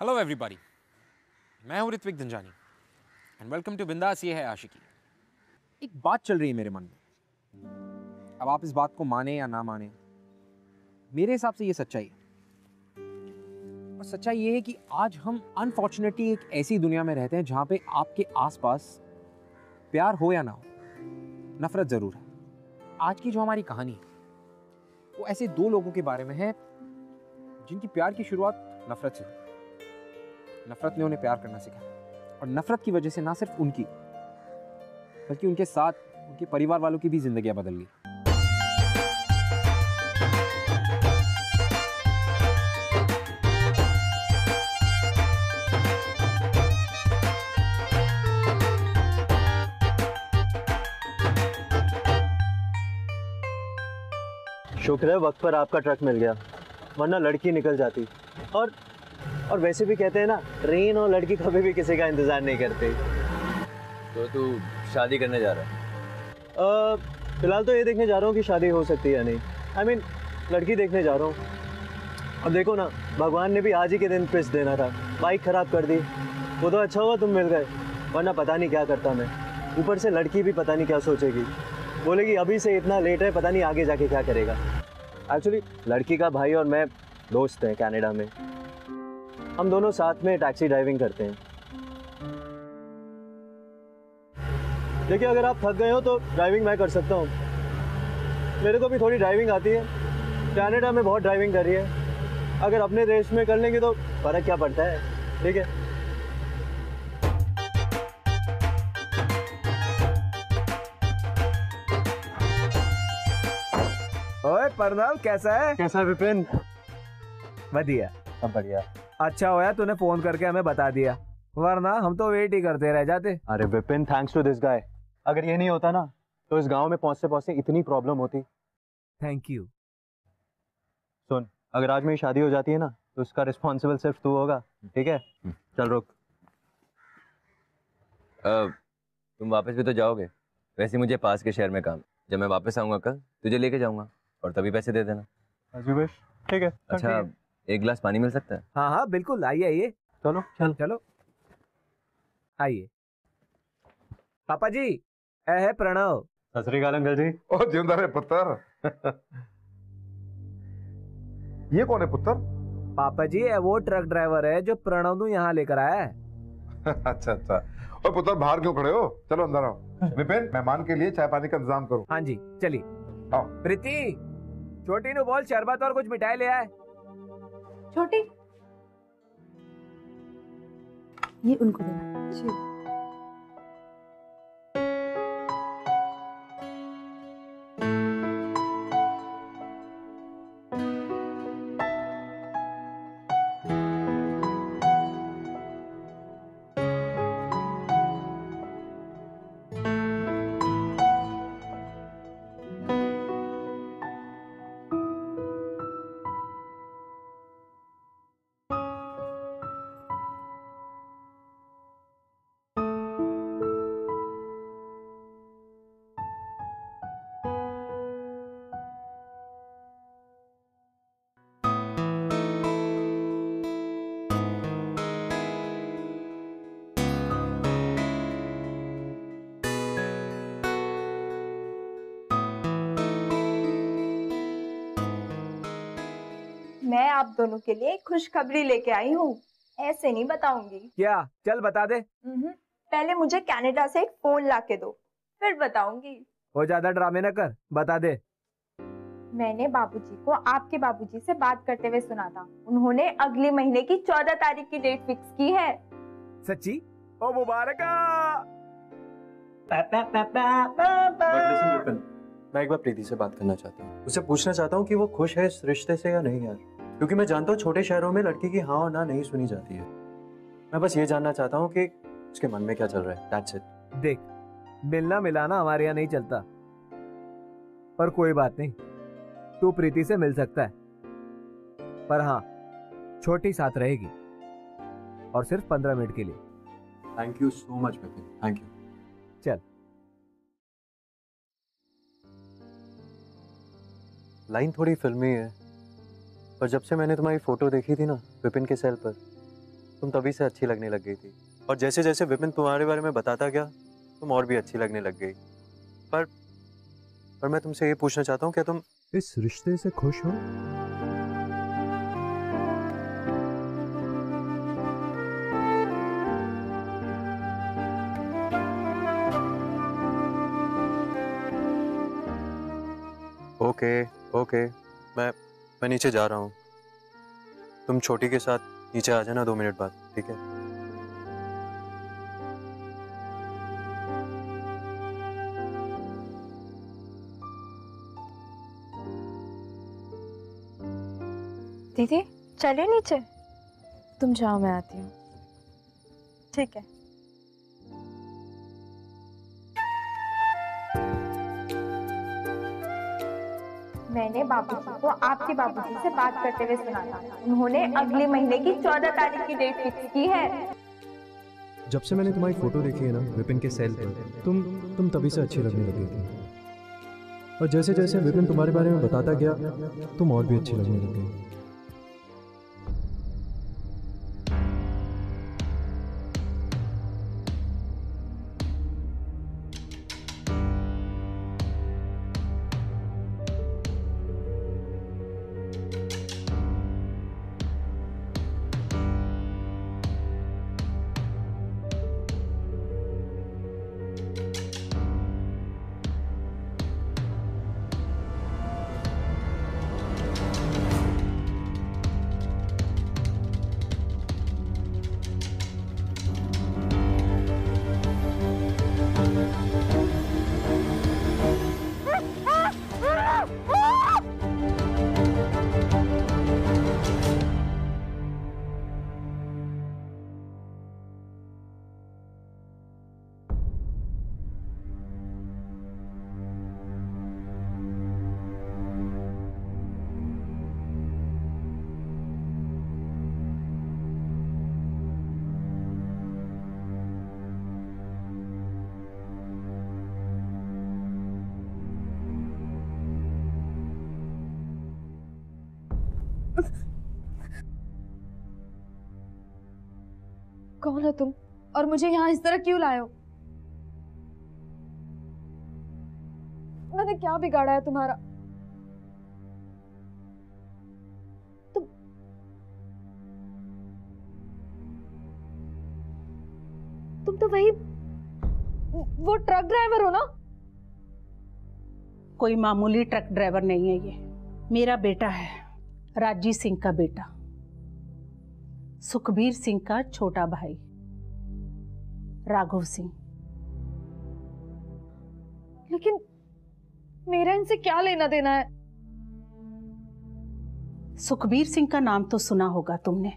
Hello everybody, मैं हूं Ritvik Dhanjani and welcome to Bindass ये है आशिकी। एक बात चल रही है मेरे मन में, अब आप इस बात को माने या ना माने, मेरे हिसाब से ये सच्चाई है। और सच्चाई ये है कि आज हम अनफॉर्चुनेटली एक ऐसी दुनिया में रहते हैं जहां पे आपके आसपास प्यार हो या ना हो, नफरत जरूर है। आज की जो हमारी कहानी है वो ऐसे दो लोगों के बारे में है जिनकी प्यार की शुरुआत नफरत से हुई। नफरत ने उन्हें प्यार करना सिखाया और नफरत की वजह से ना सिर्फ उनकी बल्कि उनके साथ उनके परिवार वालों की भी जिंदगियां बदल गई। शुक्र है वक्त पर आपका ट्रक मिल गया, वरना लड़की निकल जाती। और वैसे भी कहते हैं ना, ट्रेन और लड़की कभी भी किसी का इंतजार नहीं करती। तो तू शादी करने जा रहा है? फिलहाल तो ये देखने जा रहा हूँ कि शादी हो सकती है या नहीं। I mean, लड़की देखने जा रहा हूँ। अब देखो ना, भगवान ने भी आज ही के दिन ट्विस्ट देना था, बाइक खराब कर दी। वो तो अच्छा हुआ तुम मिल गए, वरना पता नहीं क्या करता मैं। ऊपर से लड़की भी पता नहीं क्या सोचेगी, बोलेगी अभी से इतना लेट है, पता नहीं आगे जाके क्या करेगा। एक्चुअली लड़की का भाई और मैं दोस्त हैं कनाडा में, हम दोनों साथ में टैक्सी ड्राइविंग करते हैं। देखिए, अगर आप थक गए हो तो ड्राइविंग मैं कर सकता हूँ, मेरे को भी थोड़ी ड्राइविंग आती है। कनाडा में बहुत ड्राइविंग करी है, अगर अपने देश में कर लेंगे तो फर्क क्या पड़ता है। ठीक है, ओए प्रणव, कैसा है? कैसा विपिन? बढ़िया। सब बढ़िया। अच्छा होया तूने फोन करके हमें बता दिया, वरना हम तो वेट ही करते रह जाते। अरे Vipin, thanks to this guy. अगर ये नहीं होता ना तो इस गांव में पहुंचते पहुंचते इतनी प्रॉब्लम होती। Thank you. सुन, अगर आज मेरी शादी हो जाती है ना तो उसका रिस्पॉन्सिबल सिर्फ तू होगा, ठीक है? चल रुक। तुम वापस भी तो जाओगे, वैसे मुझे पास के शहर में काम। जब मैं वापस आऊंगा कल तुझे लेके जाऊंगा और तभी पैसे दे देना। As you wish। ठीक है। अच्छा, एक गिलास पानी मिल सकता है? हाँ हाँ बिल्कुल, आइए आइए। चलो चल चलो आइए। पापा जी, ए है प्रणव। सत श्री अकाल अंकल जी। ओ जिंदा रहे पुत्र। ये कौन है पुत्र? पापा जी, ए वो ट्रक ड्राइवर है जो प्रणव नू यहाँ लेकर आया है। अच्छा अच्छा। ओ पुत्र, बाहर क्यों खड़े हो? चलो अंदर आओ। विपिन, मेहमान के लिए चाय पानी का इंतजाम करो। हाँ जी चलिए। आओ। प्रीति, छोटी नू बोल शरबत और कुछ मिठाई ले आए। छोटी, ये उनको देना। जी। मैं आप दोनों के लिए खुशखबरी लेके आई हूँ, ऐसे नहीं बताऊंगी। क्या? चल बता दे। पहले मुझे कनाडा से एक फोन लाके दो, फिर बताऊंगी। वो ज्यादा ड्रामे न कर, बता दे। मैंने बाबूजी को आपके बाबूजी से बात करते हुए सुना था, उन्होंने अगले महीने की 14 तारीख की डेट फिक्स की है। सच्ची? ओ मुबारका। मैं एक बार प्रीति से बात करना चाहता हूँ, उससे पूछना चाहता हूँ कि वो खुश है इस रिश्ते से या नहीं यार। क्योंकि मैं जानता हूँ छोटे शहरों में लड़की की हाँ और ना नहीं सुनी जाती है। मैं बस ये जानना चाहता हूँ कि उसके मन में क्या चल रहा है। That's it। देख, मिलना मिलाना हमारे यहाँ नहीं चलता, पर कोई बात नहीं, तू प्रीति से मिल सकता है। पर हाँ, छोटी साथ रहेगी और सिर्फ 15 मिनट के लिए। Thank you so much Vipin, thank you. चल। लाइन थोड़ी फिल्मी है, पर जब से मैंने तुम्हारी फोटो देखी थी ना विपिन के सेल पर, तुम तभी से अच्छी लगने लग गई थी, और जैसे जैसे विपिन तुम्हारे बारे में बताता गया तुम और भी अच्छी लगने लग गई। पर मैं तुमसे ये पूछना चाहता हूँ, क्या तुम इस रिश्ते से खुश हो? ओके, मैं नीचे जा रहा हूँ। तुम छोटी के साथ नीचे आ जाना 2 मिनट बाद, ठीक है? दीदी चले नीचे। तुम जाओ, मैं आती हूँ। ठीक है। मैंने बाबूजी को आपके बाबूजी से बात करते हुए सुना था। उन्होंने अगले महीने की 14 तारीख की डेट फिक्स की है। जब से मैंने तुम्हारी फोटो देखी है ना विपिन के सेल पर, तुम तभी से अच्छी लगने लगी थी, और जैसे जैसे विपिन तुम्हारे बारे में बताता गया तुम और भी अच्छी लगने लग गई। कौन हो तुम, और मुझे यहाँ इस तरह क्यों लाए हो? मैंने क्या बिगाड़ा है तुम्हारा? तुम तो वही वो ट्रक ड्राइवर हो ना? कोई मामूली ट्रक ड्राइवर नहीं है ये, मेरा बेटा है, राजी सिंह का बेटा, सुखबीर सिंह का छोटा भाई राघव सिंह। लेकिन मेरा इनसे क्या लेना देना है? सुखबीर सिंह का नाम तो सुना होगा तुमने,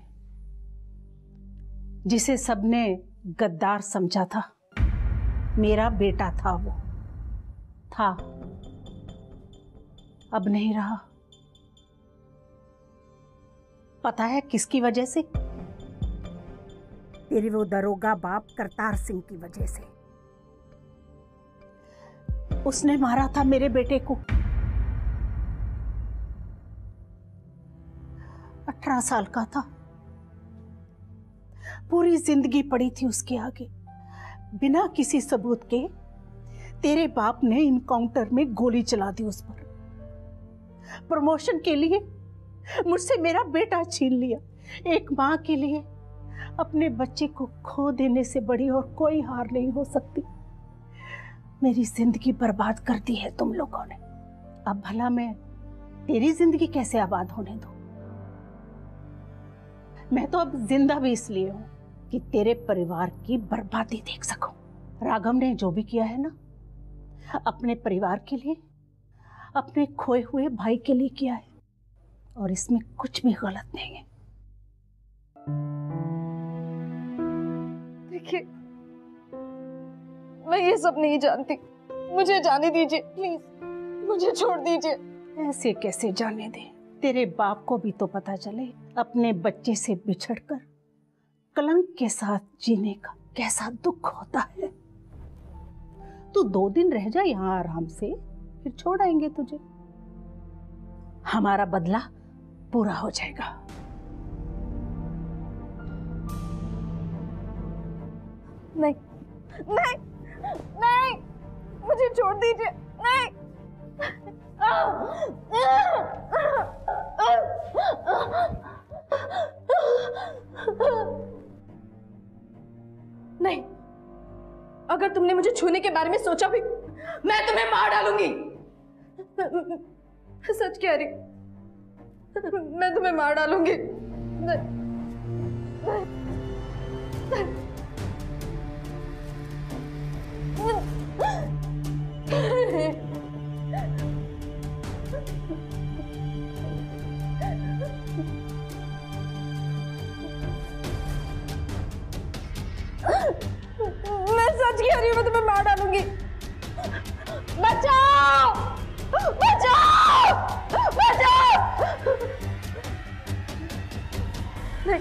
जिसे सबने गद्दार समझा था। मेरा बेटा था वो, था, अब नहीं रहा। पता है किसकी वजह से? तेरे वो दरोगा बाप करतार सिंह की वजह से। उसने मारा था मेरे बेटे को। 18 साल का था, पूरी जिंदगी पड़ी थी उसके आगे। बिना किसी सबूत के तेरे बाप ने इनकाउंटर में गोली चला दी उस पर। प्रमोशन के लिए मुझसे मेरा बेटा छीन लिया। एक मां के लिए अपने बच्चे को खो देने से बड़ी और कोई हार नहीं हो सकती। मेरी जिंदगी बर्बाद कर दी है तुम लोगों ने। अब भला मैं तेरी जिंदगी कैसे आबाद होने दूं? मैं तो अब जिंदा भी इसलिए हूं कि तेरे परिवार की बर्बादी देख सकूं। राघव ने जो भी किया है ना, अपने परिवार के लिए, अपने खोए हुए भाई के लिए किया है, और इसमें कुछ भी गलत नहीं है। देखिए, मैं ये सब नहीं जानती, मुझे जाने दीजिए प्लीज, मुझे छोड़ दीजिए। ऐसे कैसे जाने दे? तेरे बाप को भी तो पता चले अपने बच्चे से बिछड़कर कलंक के साथ जीने का कैसा दुख होता है। तू 2 दिन रह जा यहाँ आराम से, फिर छोड़ आएंगे तुझे। हमारा बदला पूरा हो जाएगा। नहीं नहीं नहीं, मुझे छोड़ दीजिए, नहीं। नहीं, अगर तुमने मुझे छूने के बारे में सोचा भी, मैं तुम्हें मार डालूंगी। सच कह रही, मैं तुम्हें मार डालूंगी। मैं सच कह रही हूँ, मैं तुम्हें मार डालूंगी। बचाओ बचाओ बचाओ। नहीं,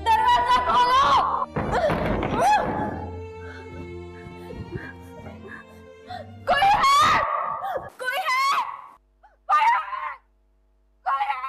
दरवाजा खोलो। कोई है, कोई है, कोई है, कोई है।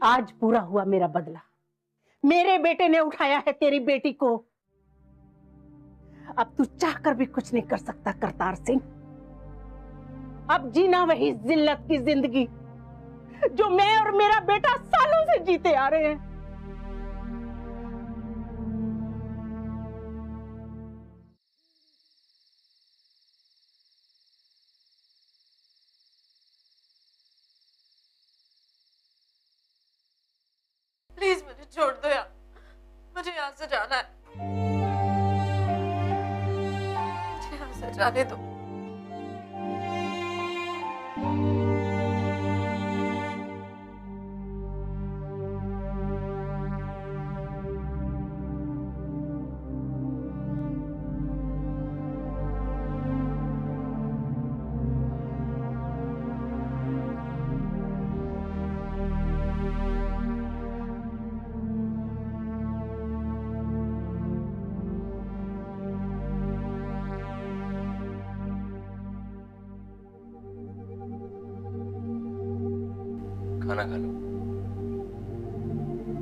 आज पूरा हुआ मेरा बदला। मेरे बेटे ने उठाया है तेरी बेटी को। अब तू चाहकर भी कुछ नहीं कर सकता करतार सिंह। अब जीना वही जिल्लत की जिंदगी जो मैं और मेरा बेटा सालों से जीते आ रहे हैं। प्लीज मुझे छोड़ दो यार, मुझे यहाँ से जाना है, मुझे यहाँ से जाने दो। खाना खा लो,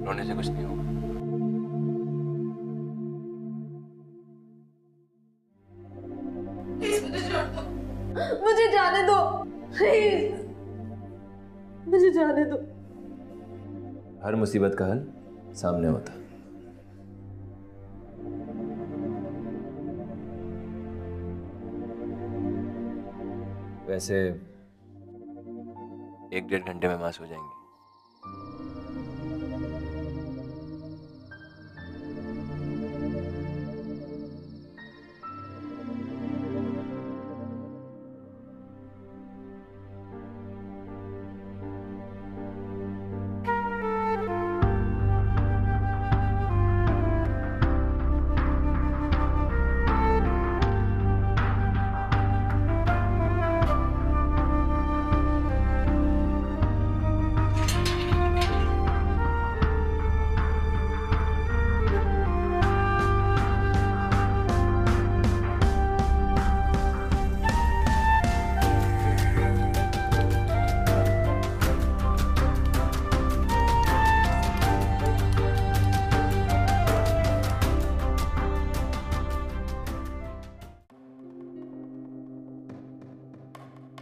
रोने से कुछ नहीं होगा। प्लीज मुझे छोड़ दो, मुझे जाने दो, प्लीज मुझे जाने दो। हर मुसीबत का हल सामने होता। वैसे 1-1.5 घंटे में मास हो जाएंगे।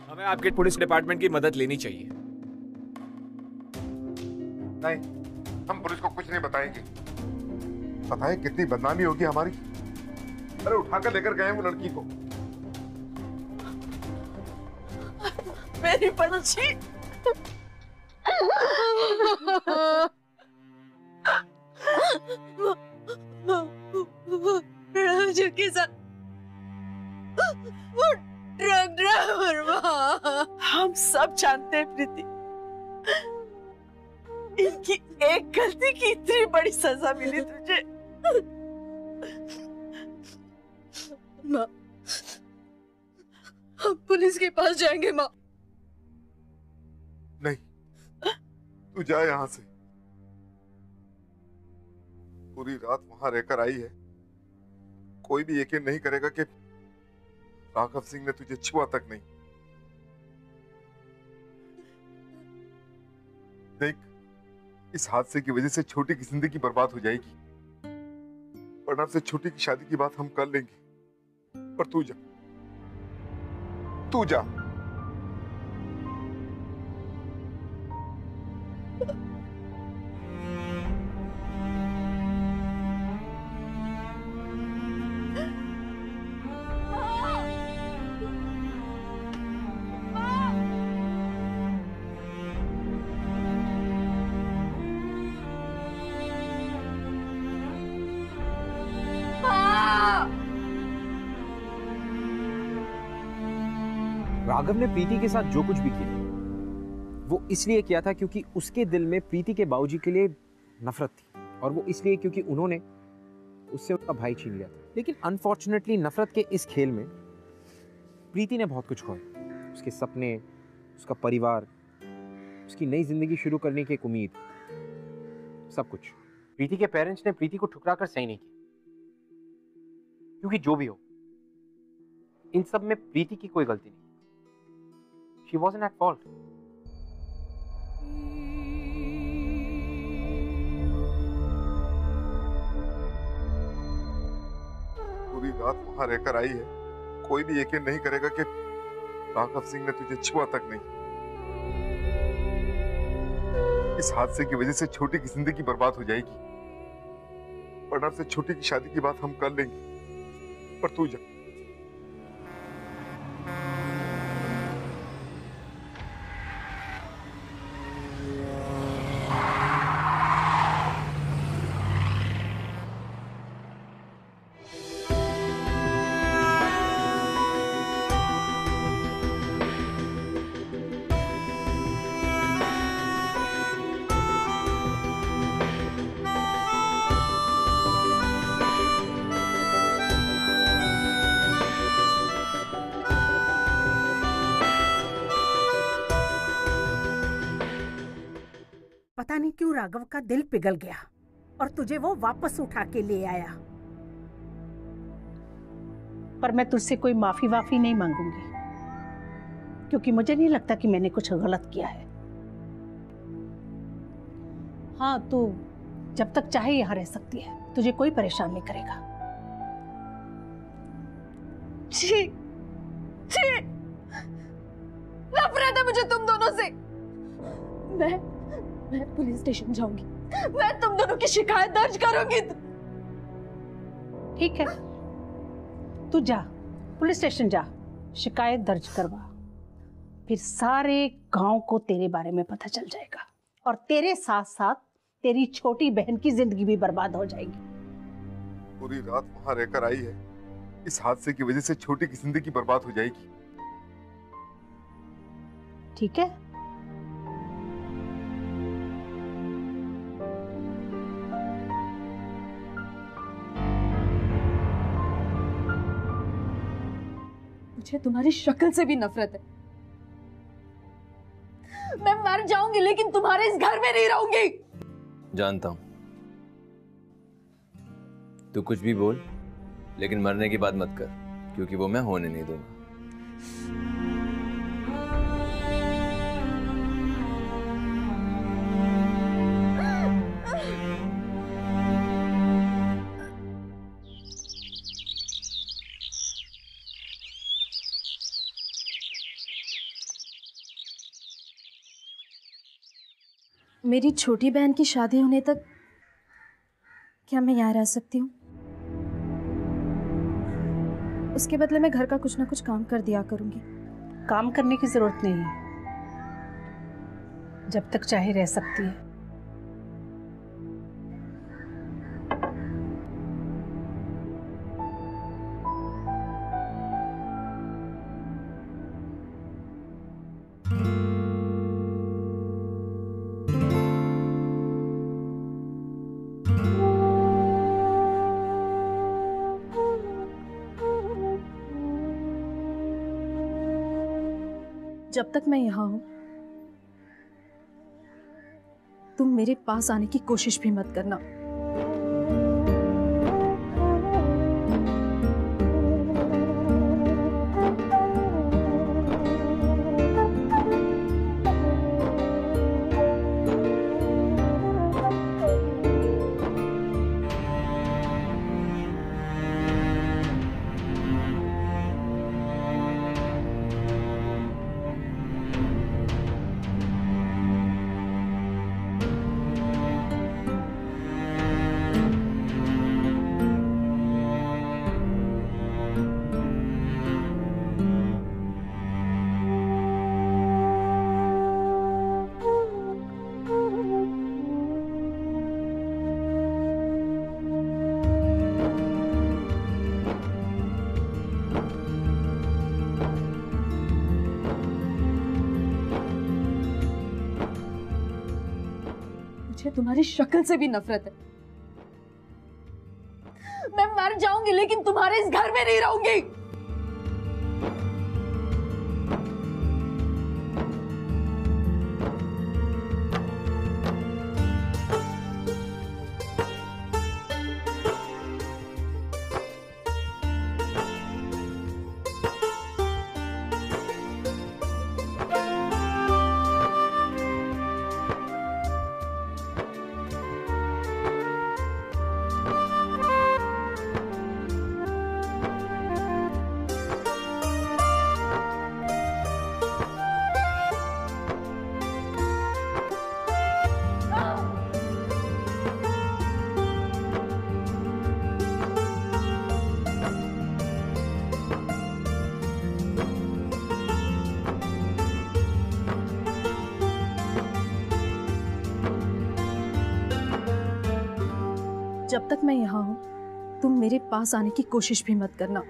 हमें आपके पुलिस डिपार्टमेंट की मदद लेनी चाहिए। नहीं, हम पुलिस को कुछ नहीं बताएंगे। पता है कितनी बदनामी होगी हमारी। अरे उठाकर लेकर गए वो लड़की को। मेरी बच्ची राजू के साथ वो ट्रक ड्राइवर वहां। हम सब जानते हैं प्रीति, इनकी एक गलती की इतनी बड़ी सजा मिली तुझे। माँ, हम पुलिस के पास जाएंगे माँ। नहीं, तू जा यहां से। पूरी रात वहां रहकर आई है, कोई भी यकीन नहीं करेगा कि राघव सिंह ने तुझे छुआ तक नहीं। देख, इस हादसे की वजह से छोटी की जिंदगी बर्बाद हो जाएगी, वरना से छोटी की शादी की बात हम कर लेंगे। पर तू जा, तू जा। राघव ने प्रीति के साथ जो कुछ भी किया वो इसलिए किया था क्योंकि उसके दिल में प्रीति के बाबूजी के लिए नफरत थी, और वो इसलिए क्योंकि उन्होंने उससे उसका भाई छीन लिया था। लेकिन अनफॉर्चुनेटली नफरत के इस खेल में प्रीति ने बहुत कुछ खोया। उसके सपने, उसका परिवार, उसकी नई जिंदगी शुरू करने की एक उम्मीद, सब कुछ। प्रीति के पेरेंट्स ने प्रीति को ठुकरा कर सही नहीं किया, क्योंकि जो भी हो इन सब में प्रीति की कोई गलती नहीं। She wasn't at fault. पूरी रात वहां रहकर आई है, कोई भी यकीन नहीं करेगा कि राघव सिंह ने तुझे छुआ तक नहीं। इस हादसे की वजह से छोटी की जिंदगी बर्बाद हो जाएगी, वरना से छोटी की शादी की बात हम कर लेंगे। पर तू जा। पता नहीं क्यों राघव का दिल पिघल गया और तुझे वो वापस उठा के ले आया। पर मैं तुझसे कोई माफी वाफी नहीं मांगूंगी, क्योंकि मुझे नहीं लगता कि मैंने कुछ गलत किया है। हाँ, तू जब तक चाहे यहाँ रह सकती है, तुझे कोई परेशान नहीं करेगा। छी, छी, नफरत है मुझे तुम दोनों से। मैं पुलिस स्टेशन जाऊंगी, मैं तुम दोनों की शिकायत दर्ज करूंगी। ठीक है, तू जा, पुलिस स्टेशन जा, शिकायत दर्ज करवा। फिर सारे गांव को तेरे बारे में पता चल जाएगा और तेरे साथ साथ तेरी छोटी बहन की जिंदगी भी बर्बाद हो जाएगी। पूरी रात वहां रहकर आई है, इस हादसे की वजह से छोटी की जिंदगी बर्बाद हो जाएगी। ठीक है, मुझे तुम्हारी शक्ल से भी नफरत है। मैं मर जाऊंगी लेकिन तुम्हारे इस घर में नहीं रहूंगी। जानता हूं, तू कुछ भी बोल, लेकिन मरने की बात मत कर, क्योंकि वो मैं होने नहीं दूंगा। मेरी छोटी बहन की शादी होने तक क्या मैं यहाँ रह सकती हूँ? उसके बदले मैं घर का कुछ ना कुछ काम कर दिया करूंगी। काम करने की जरूरत नहीं है, जब तक चाहे रह सकती है। जब तक मैं यहाँ हूं तुम मेरे पास आने की कोशिश भी मत करना। मुझे तुम्हारी शक्ल से भी नफरत है। मैं मर जाऊंगी लेकिन तुम्हारे इस घर में नहीं रहूंगी। जब तक मैं यहाँ हूं तुम मेरे पास आने की कोशिश भी मत करना।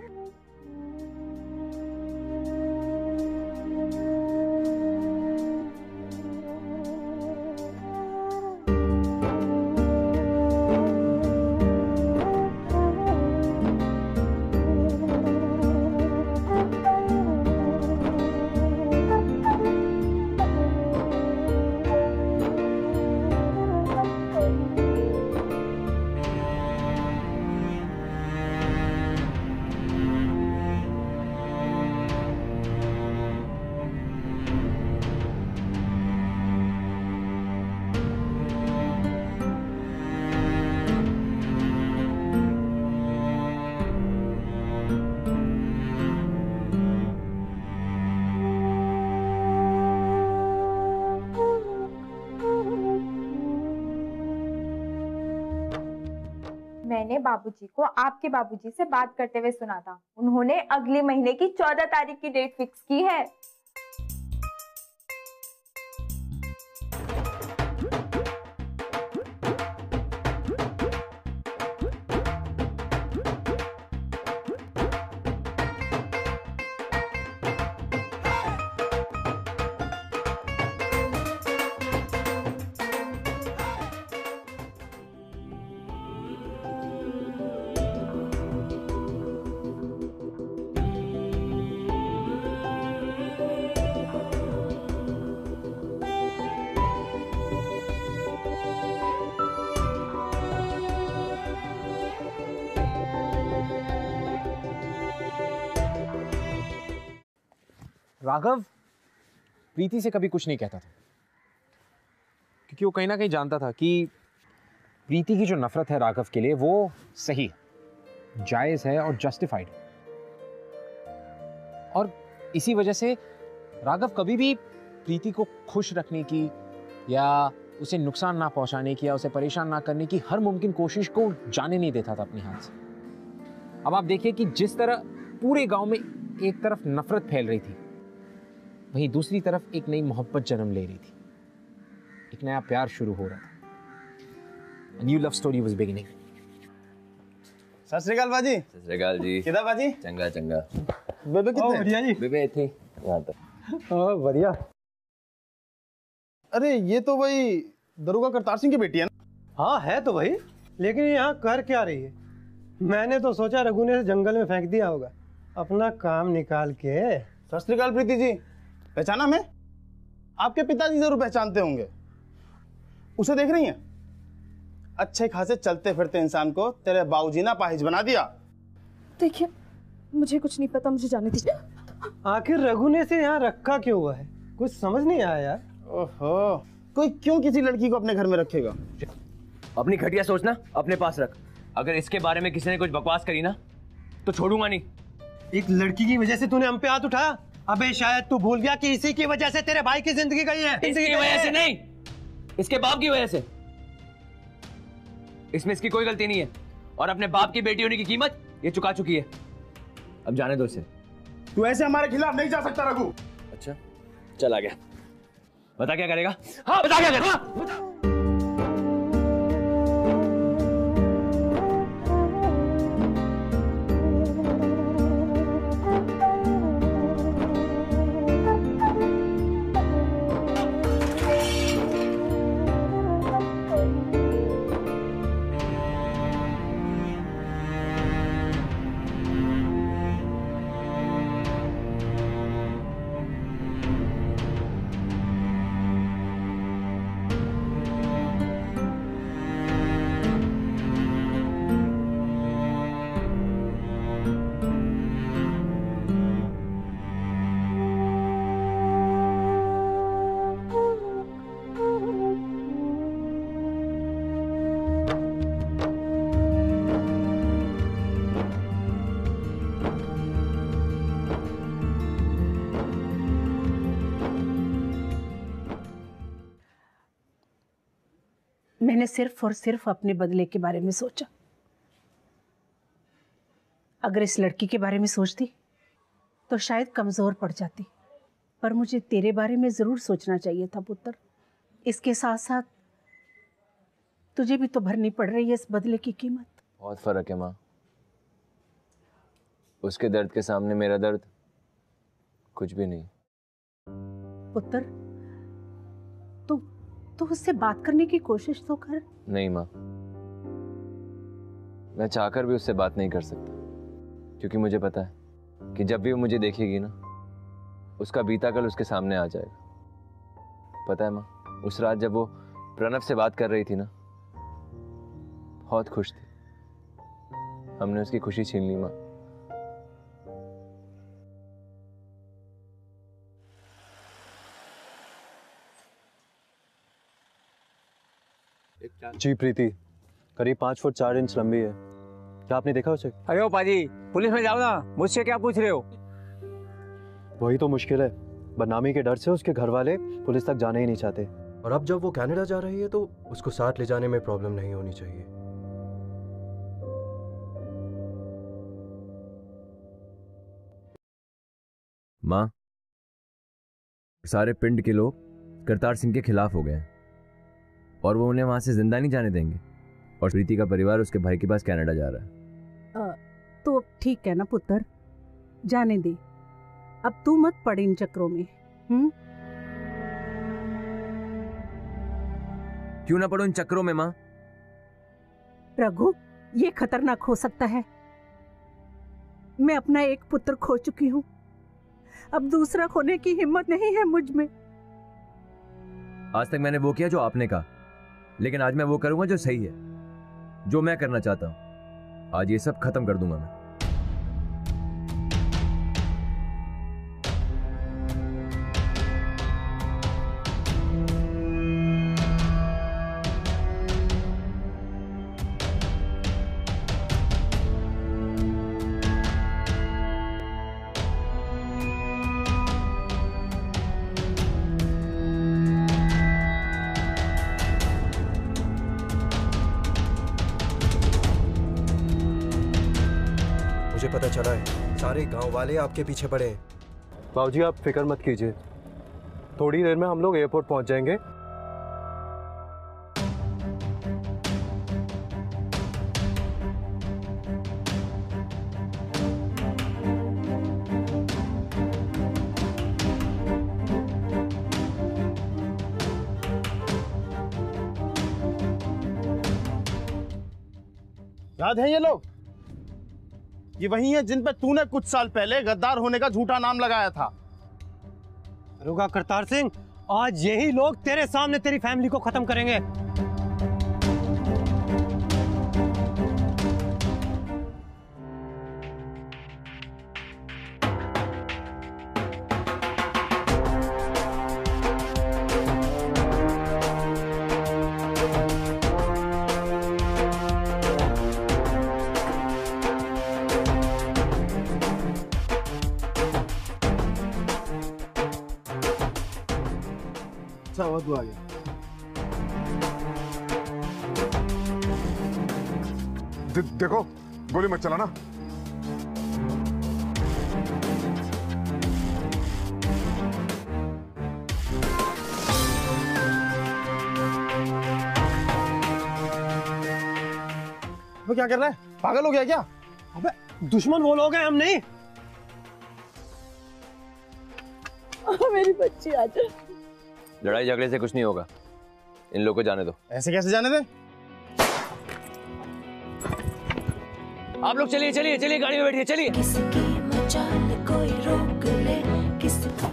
मैंने बाबूजी को आपके बाबूजी से बात करते हुए सुना था। उन्होंने अगले महीने की 14 तारीख की डेट फिक्स की है। राघव प्रीति से कभी कुछ नहीं कहता था, क्योंकि वो कहीं ना कहीं जानता था कि प्रीति की जो नफरत है राघव के लिए वो सही है, जायज़ है और जस्टिफाइड है। और इसी वजह से राघव कभी भी प्रीति को खुश रखने की या उसे नुकसान ना पहुंचाने की या उसे परेशान ना करने की हर मुमकिन कोशिश को जाने नहीं देता था अपने हाथ से। अब आप देखिए कि जिस तरह पूरे गांव में एक तरफ नफरत फैल रही थी, वहीं दूसरी तरफ एक नई मोहब्बत जन्म ले रही थी, एक नया प्यार शुरू हो रहा था। A new love story was beginning. सत श्री अकाल बाजी। सत श्री अकाल जी। किदा बाजी? चंगा चंगा। बेबे कितने? बढ़िया जी। बेबे थे यहाँ तक। हाँ बढ़िया। अरे ये तो वही दरोगा करतार सिंह की बेटी है ना? हाँ है तो भाई, लेकिन यहाँ कर क्या रही है? मैंने तो सोचा रघु ने जंगल में फेंक दिया होगा अपना काम निकाल के। सत श्री अकाल प्रीति जी, पहचाना मैं? आपके पिताजी जरूर पहचानते होंगे। उसे देख रही हैं? अच्छे खासे चलते फिरते इंसान को तेरे बाबूजी ने अपाहिज बना दिया। देखिए मुझे कुछ नहीं पता, मुझे जाने दीजिए। आखिर रघु ने इसे यहाँ रखा क्यों हुआ है, कुछ समझ नहीं आया यार। ओहो, कोई क्यों किसी लड़की को अपने घर में रखेगा? अपनी घटिया सोचना अपने पास रख। अगर इसके बारे में किसी ने कुछ बकवास करी ना तो छोड़ूंगा नहीं। एक लड़की की वजह से तूने हम पे हाथ उठाया? अबे शायद तू भूल गया कि इसी की वजह से तेरे भाई की जिंदगी गई है। इसकी वजह से नहीं, इसके बाप की वजह से। इसमें इसकी कोई गलती नहीं है और अपने बाप की बेटी होने की कीमत ये चुका चुकी है। अब जाने दो इसे। तू ऐसे हमारे खिलाफ नहीं जा सकता रघु। अच्छा चल आ गया, बता क्या करेगा? हाँ बता क्या करेगा? बता। मैंने सिर्फ और सिर्फ अपने बदले के बारे में सोचा। अगर इस लड़की के बारे में सोचती तो शायद कमज़ोर पड़ जाती, पर मुझे तेरे बारे में ज़रूर सोचना चाहिए था पुत्र। इसके साथ साथ तुझे भी तो भरनी पड़ रही है इस बदले की कीमत। बहुत फर्क है माँ, उसके दर्द के सामने मेरा दर्द कुछ भी नहीं। पुत्र तो उससे बात करने की कोशिश तो कर। नहीं माँ, मैं चाहकर भी उससे बात नहीं कर सकता, क्योंकि मुझे पता है कि जब भी वो मुझे देखेगी ना, उसका बीता कल उसके सामने आ जाएगा। पता है माँ, उस रात जब वो प्रणव से बात कर रही थी ना, बहुत खुश थी। हमने उसकी खुशी छीन ली माँ। जी प्रीति करीब 5 फुट 4 इंच लंबी है। क्या आपने देखा उसे? अरे ओ पाजी, पुलिस में जाओ ना, मुझसे क्या पूछ रहे हो? वही तो मुश्किल है, बदनामी के डर से उसके घर वाले पुलिस तक जाना ही नहीं चाहते। और अब जब वो कनाडा जा रही है तो उसको साथ ले जाने में प्रॉब्लम नहीं होनी चाहिए। माँ, सारे पिंड के लोग करतार सिंह के खिलाफ हो गए हैं और वो उन्हें वहां से जिंदा नहीं जाने देंगे। और प्रीति का परिवार उसके भाई के पास कनाडा जा रहा है। तो ठीक है ना पुत्र, जाने दे। अब तू मत पड़ इन चक्रों में। क्यों ना पड़ो इन चक्रों में माँ? रघु, ये खतरनाक हो सकता है। मैं अपना एक पुत्र खो चुकी हूँ, अब दूसरा खोने की हिम्मत नहीं है मुझ में। आज तक मैंने वो किया जो आपने कहा, लेकिन आज मैं वो करूंगा जो सही है, जो मैं करना चाहता हूं। आज ये सब खत्म कर दूंगा मैं। मुझे पता चला है सारे गांव वाले आपके पीछे पड़े हैं। बाबूजी आप फिक्र मत कीजिए, थोड़ी देर में हम लोग एयरपोर्ट पहुंच जाएंगे। याद है ये लोग? ये वही है जिन पे तूने कुछ साल पहले गद्दार होने का झूठा नाम लगाया था। रुका करतार सिंह, आज यही लोग तेरे सामने तेरी फैमिली को खत्म करेंगे। अच्छा हुआ आ गया। देखो गोली मत चलाना। वो क्या कर रहा है? पागल हो गया क्या? अबे दुश्मन वो लोग हैं, हम नहीं। मेरी बच्ची आ जाए। लड़ाई झगड़े से कुछ नहीं होगा, इन लोगों को जाने दो। ऐसे कैसे जाने दे? आप लोग चलिए चलिए चलिए, गाड़ी में बैठिए, चलिए।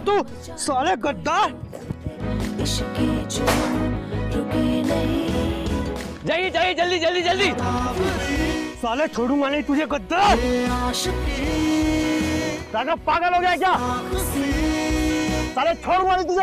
तू साले गद्दार! जाइए जाइए, जल्दी जल्दी जल्दी। साले छोड़ूंगा नहीं तुझे गद्दार! पागल हो गया क्या? साले छोड़ूंगा नहीं तुझे।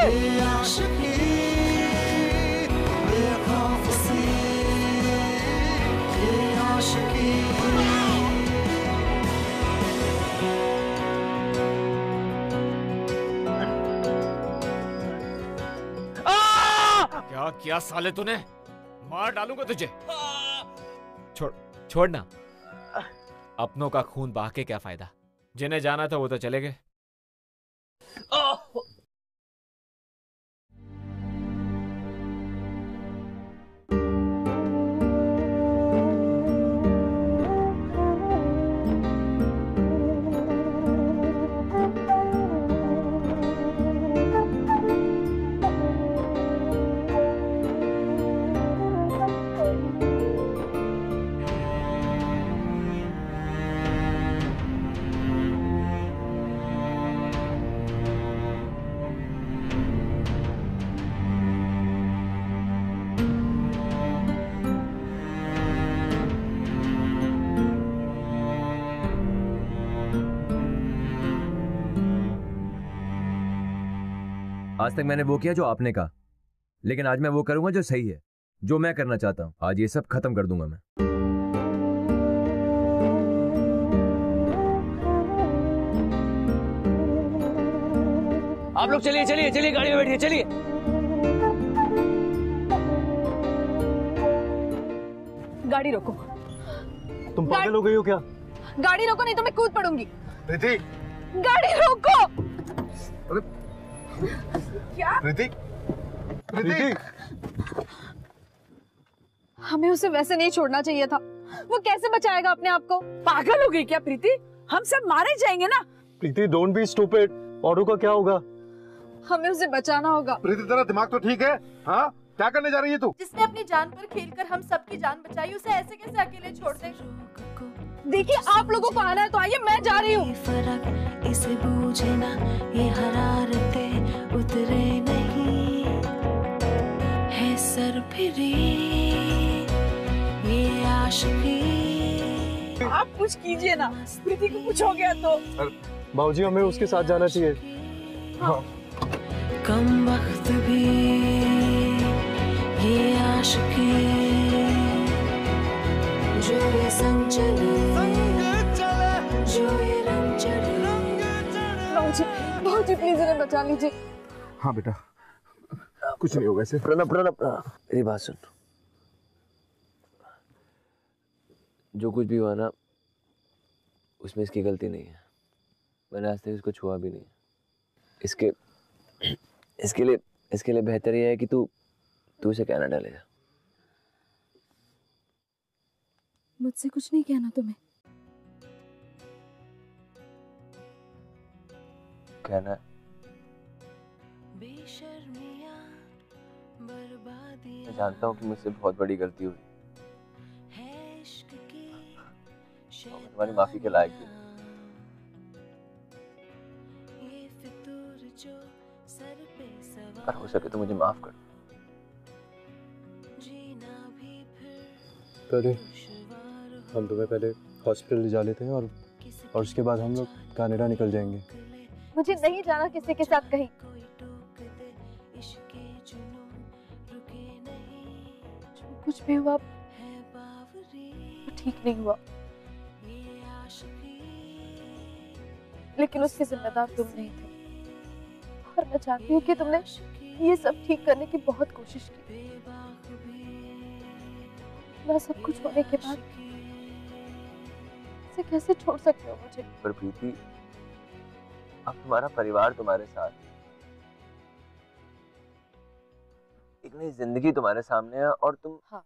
क्या किया साले तूने? मार डालूंगा तुझे। छोड़ना। अपनों का खून बहा के क्या फायदा? जिन्हें जाना था वो तो चले गए। आज तक मैंने वो किया जो आपने कहा, लेकिन आज मैं वो करूंगा जो सही है, जो मैं करना चाहता हूं। आज ये सब खत्म कर दूंगा मैं। आप लोग चलिए चलिए चलिए, गाड़ी में बैठिए, चलिए। गाड़ी रोको। तुम पागल हो गई हो क्या? गाड़ी रोको नहीं तो मैं कूद पड़ूंगी। प्रीति, गाड़ी रोको। क्या? प्रीति, प्रीति, हमें उसे वैसे नहीं छोड़ना चाहिए था। वो कैसे बचाएगा अपने आप को? पागल हो गई क्या प्रीति? हम सब मारे जाएंगे ना। प्रीति डोंट बी स्टूपिड। औरों का क्या होगा? हमें उसे बचाना होगा। प्रीति तेरा दिमाग तो ठीक है? हाँ, क्या करने जा रही है तू? जिसने अपनी जान पर खेलकर हम सबकी जान बचाई, उसे ऐसे कैसे अकेले छोड़ दे? देखिए आप लोगों को आना है तो आइए, मैं जा रही हूँ। फर्क इसे बूझे ना, ये हरारतें उतरे नहीं है सर फिरी ये आशिकी। आप कुछ कीजिए ना, प्रीति को कुछ हो गया तो। बाबूजी हमें उसके साथ जाना चाहिए। हाँ। कम वक्त भी ये आशिकी जो ये संग चले, जो ये रंग चढ़े। भाऊजी प्लीज इन्हें बचा लीजिए। हाँ बेटा, कुछ नहीं होगा इसे। प्रणब प्रणब, मेरी बात सुन। जो कुछ भी हुआ ना, उसमें इसकी गलती नहीं है। मैंने आज तक इसको छुआ भी नहीं। इसके लिए बेहतर यह है कि तू इसे कनाडा ले जा। मुझसे कुछ नहीं कहना तुम्हें? कहना है। मैं जानता हूँ कि मुझसे बहुत बड़ी गलती हुई, मैं तुम्हारी माफी के लायक भी। अगर हो सके तो मुझे माफ कर। पहले हम तुम्हें पहले हॉस्पिटल ले जा लेते हैं और उसके बाद हम लोग कनाडा निकल जाएंगे। मुझे नहीं जाना किसी के साथ कहीं। जो कुछ भी हुआ वो ठीक नहीं हुआ, लेकिन उसके जिम्मेदार तुम नहीं थे। और मैं चाहती हूँ कि तुमने ये सब ठीक करने की बहुत कोशिश की। मैं सब कुछ होने के बाद इसे कैसे छोड़ सकते हो मुझे? पर प्रीति, अब तुम्हारा परिवार तुम्हारे साथ, एक नई जिंदगी तुम्हारे सामने है और तुम। हाँ,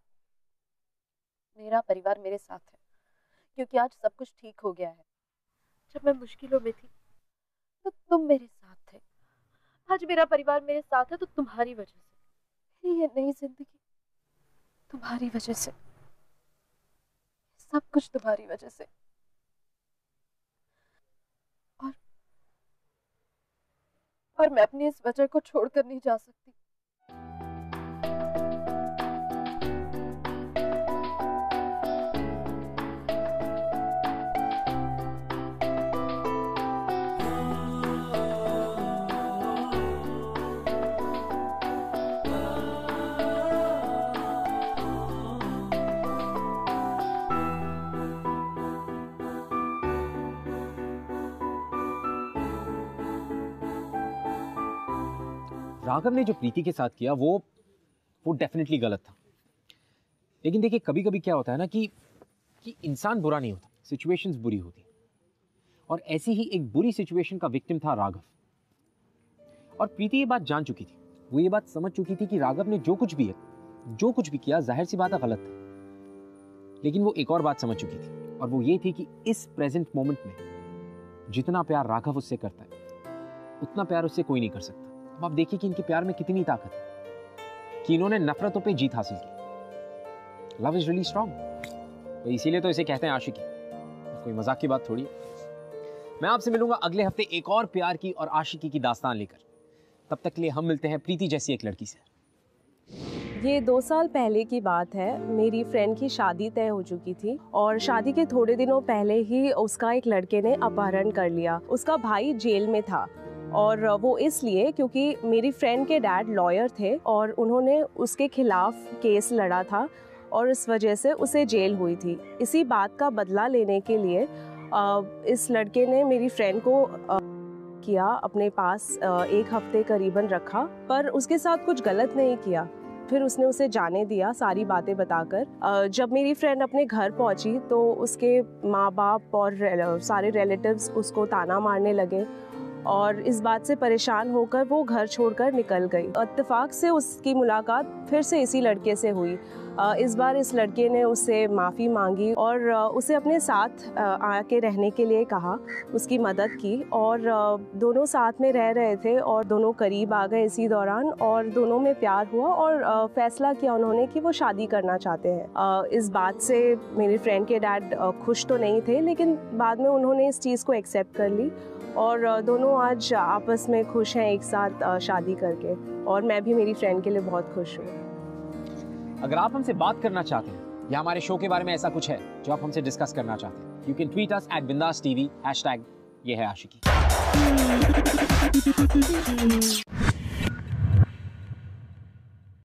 मेरा परिवार मेरे साथ है क्योंकि आज सब कुछ ठीक हो गया है। जब मैं मुश्किलों में थी तो तुम मेरे साथ थे। आज मेरा परिवार मेरे साथ है तो तुम्हारी वजह से। मेरी ये नई जिंदगी तुम्हारी वजह से, सब कुछ तुम्हारी वजह से। और मैं अपनी इस वजह को छोड़कर नहीं जा सकती। राघव ने जो प्रीति के साथ किया वो डेफिनेटली गलत था। लेकिन देखिए, कभी कभी क्या होता है ना कि इंसान बुरा नहीं होता, सिचुएशंस बुरी होती। और ऐसी ही एक बुरी सिचुएशन का विक्टिम था राघव। और प्रीति ये बात जान चुकी थी, वो ये बात समझ चुकी थी कि राघव ने जो कुछ भी किया जाहिर सी बात है गलत था। लेकिन वो एक और बात समझ चुकी थी, और वो ये थी कि इस प्रेजेंट मोमेंट में जितना प्यार राघव उससे करता है उतना प्यार उससे कोई नहीं कर सकता। अब आप देखिए कि इनके प्यार में कितनी ताकत है कि इन्होंने नफरतों पे जीत हासिल की। लव इज रियली स्ट्रॉन्ग, तो इसीलिए तो इसे कहते हैं आशिकी। कोई मजाक की बात थोड़ी है। मैं आपसे मिलूंगा अगले हफ्ते एक और प्यार की और आशिकी की दास्तान लेकर। तब तक के लिए हम मिलते हैं प्रीति जैसी एक लड़की से। ये 2 साल पहले की बात है। मेरी फ्रेंड की शादी तय हो चुकी थी और शादी के थोड़े दिनों पहले ही उसका एक लड़के ने अपहरण कर लिया। उसका भाई जेल में था और वो इसलिए क्योंकि मेरी फ्रेंड के डैड लॉयर थे और उन्होंने उसके खिलाफ केस लड़ा था और इस वजह से उसे जेल हुई थी। इसी बात का बदला लेने के लिए इस लड़के ने मेरी फ्रेंड को किया, अपने पास 1 हफ्ते करीबन रखा, पर उसके साथ कुछ गलत नहीं किया। फिर उसने उसे जाने दिया सारी बातें बताकर। जब मेरी फ्रेंड अपने घर पहुंची तो उसके माँ बाप और सारे रिलेटिव्स उसको ताना मारने लगे और इस बात से परेशान होकर वो घर छोड़कर निकल गई। इत्तेफाक से उसकी मुलाकात फिर से इसी लड़के से हुई। इस बार इस लड़के ने उससे माफ़ी मांगी और उसे अपने साथ आके रहने के लिए कहा, उसकी मदद की और दोनों साथ में रह रहे थे और दोनों करीब आ गए इसी दौरान और दोनों में प्यार हुआ और फैसला किया उन्होंने कि वो शादी करना चाहते हैं। इस बात से मेरी फ्रेंड के डैड खुश तो नहीं थे, लेकिन बाद में उन्होंने इस चीज़ को एक्सेप्ट कर ली और दोनों आज आपस में खुश हैं एक साथ शादी करके, और मैं भी मेरी फ्रेंड के लिए बहुत खुश हूँ। अगर आप हमसे बात करना चाहते हैं या हमारे शो के बारे में ऐसा कुछ है जो आप हमसे डिस्कस करना चाहते हैं, you can tweet us @bindaastv #ये है आशिकी।